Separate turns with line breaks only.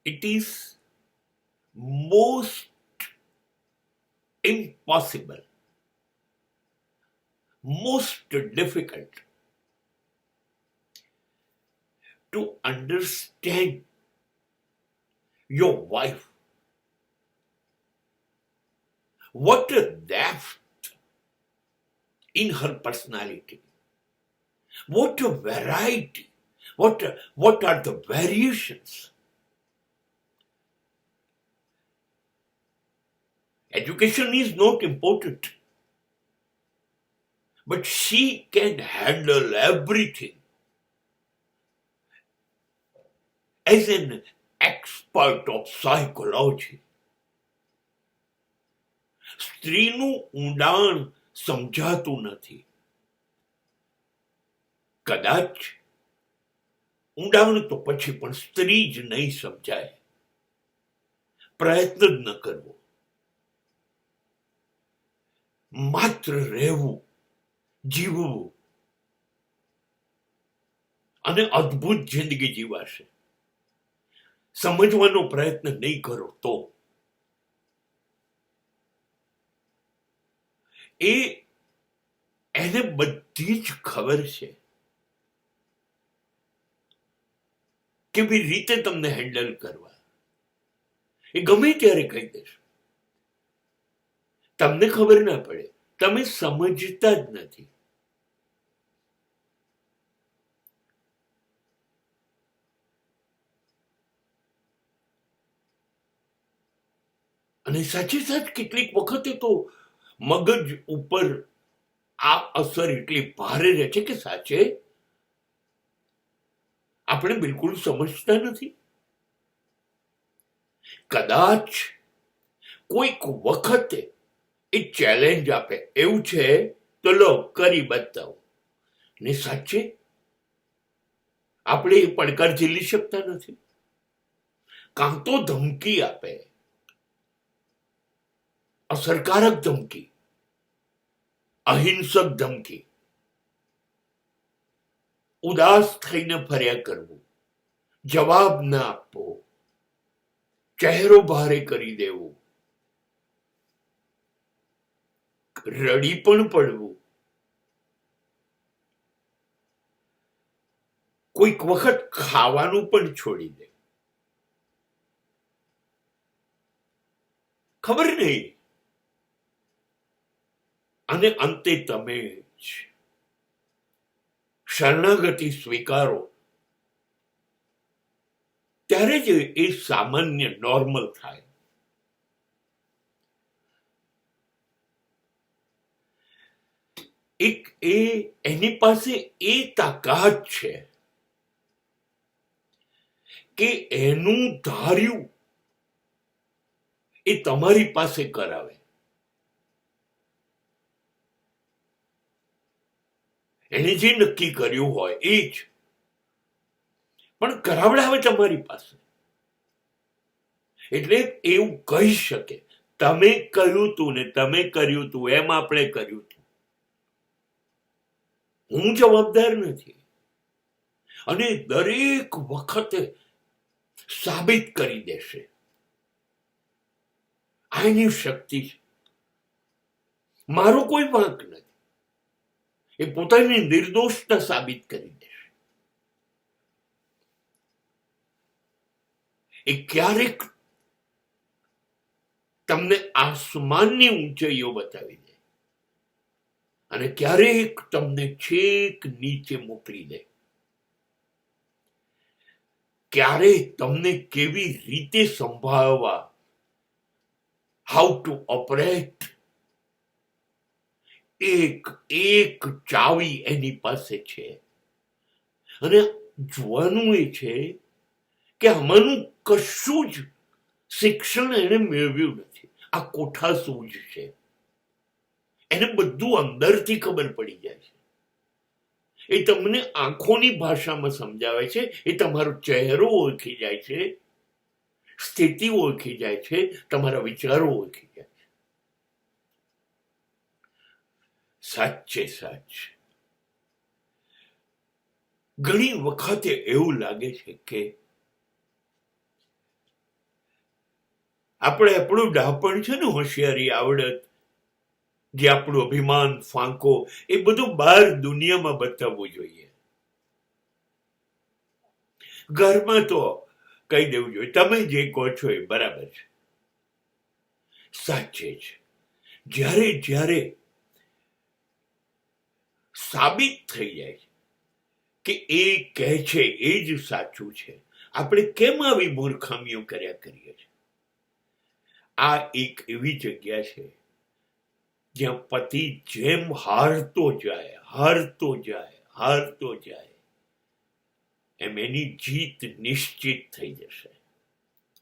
It is most impossible, most difficult to understand your wife. What a depth in her personality. What a variety. What are the variations? Education is not important, but she can handle everything as an expert of psychology. સ્ત્રીનું ઊંડાણ સમજાતું નથી. કદાચ ઊંડાણ તો પછી પણ સ્ત્રી જ નહીં સમજાય. પ્રયત્ન જ ન કરવો, માત્ર રહેવું, જીવવું અને અદ્ભુત જિંદગી જીવાશે. સમજવાનો પ્રયત્ન નહીં કરો તો એને બધી જ ખબર છે કેવી રીતે તમને હેન્ડલ કરવા. એ ગમે ત્યારે કહી દેશે. તમને ખબર ના પડે, તમે સમજતા જ નથી. અને સાચે સાચ કેટલીક વખતે તો મગજ ઉપર આ અસર એટલી ભારે રહે છે કે સાચે આપણે બિલકુલ સમજતા નથી. કદાચ કોઈક વખતે એ ચેલેન્જ આપે, એવું છે તો લો કરી બતાવો, ને સાચે આપણે એ પડકાર ઝીલી શકતા નથી. કાં તો ધમકી આપે, અસરકારક ધમકી, અહિંસક ધમકી, ઉદાસ થઈને ફર્યા કરવું, જવાબ ના આપવો, ચહેરો ભારે કરી દેવો, રડી પણ પડવું, કોઈક વખત ખાવાનું પણ છોડી દે. ખબર નહીં. અને અંતે તમે જ શરણાગતિ સ્વીકારો, ત્યારે જ એ સામાન્ય નોર્મલ થાય. એની પાસે એ તાકાત છે કે એનું ધાર્યું એ તમારી પાસે કરાવે. એને જે નક્કી કર્યું હોય એ જ પણ કરાવડાવે તમારી પાસે. એટલે એવું કહી શકે, તમે કહ્યું તું ને તમે કર્યું તું એમ આપણે કર્યું તું, હું જવાબદાર નથી. અને દરેક વખતે સાબિત કરી દેશે આની શક્તિ છે. મારો કોઈ વાંક નથી. એ પોતાની નિર્દોષતા સાબિત કરી દેશે. એ ક્યારેક તમને આસમાનની ઊંચાઈઓ બતાવી દે અને ક્યારેક તમને છેક નીચે મોકલી દે. ક્યારેક તમને કેવી રીતે સંભાળવા, હાઉ ટુ ઓપરેટ, એક ચાવી એની પાસે છે. અને જોવાનું એ છે કે આમાંનું કશું જ શિક્ષણ એને મેળવ્યું નથી. આ કોઠાસૂઝ છે. એને બધું અંદરથી ખબર પડી જાય છે. એ તમને આંખોની ભાષામાં સમજાવે છે. એ તમારો ચહેરો ઓળખી જાય છે, સ્થિતિ ઓળખી જાય છે, તમારા વિચારો ઓળખી જાય છે. સાચે સાચ ઘણી વખતે એવું લાગે છે કે આપણે આપણું ડાપણ છે ને, હોશિયારી, આવડત, જે આપણું અભિમાન, ફાંકો, એ બધું બહાર દુનિયામાં બતાવવું જોઈએ. ઘરમાં તો કહી દેવું જોઈએ, તમે જે કહો છો એ બરાબર છે, સાચે છે. જ્યારે જ્યારે સાબિત થઈ જાય કે એ કહે છે એ જ સાચું છે, આપણે કેમ આવી મૂર્ખામીઓ કર્યા કરીએ છીએ? આ એક એવી જગ્યા છે જ્યાં પતિ જેમ હારતો જાય એમ એની જીત નિશ્ચિત થઈ જશે.